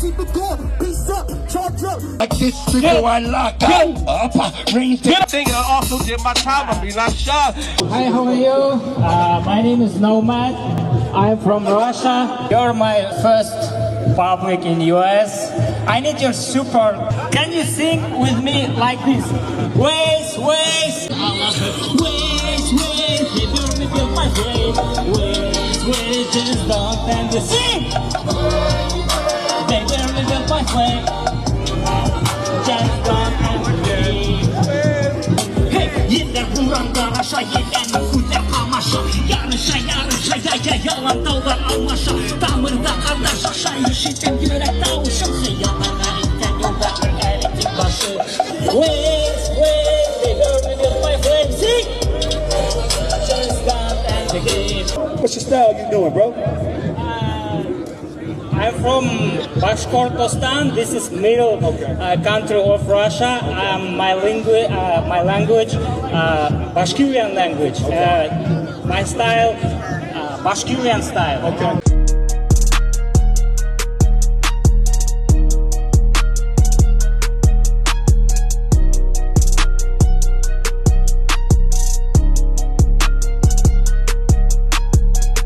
keep it going. Peace up, charge up. Like this trigger, I lock up. Ring Singer also did my time. I mean, I'm shy. Hi, how are you? My name is Nomad. I'm from Russia. You're my first public in US. I need your support. Can you sing with me like this? Ways, ways. Ways, ways. You burn me feel my ways. Ways, ways. Just don't stand to sing. They burn me feel my ways. Just don't stand to sing. Yeller buranda aşağı yellen kuzer kamaşa Yarışa yarışa yaya yalan dağlar almaşa Damırda kardeş aşağı işitim yürek davuşum Yalanlar itten yolda eritik başı Ways, ways, they learn me with my friends Sing! Just dance and the game What's your style you doing, bro? I'm from Bashkortostan. This is middle country of Russia. My language, Bashkirian language. My style, Bashkirian style. Okay.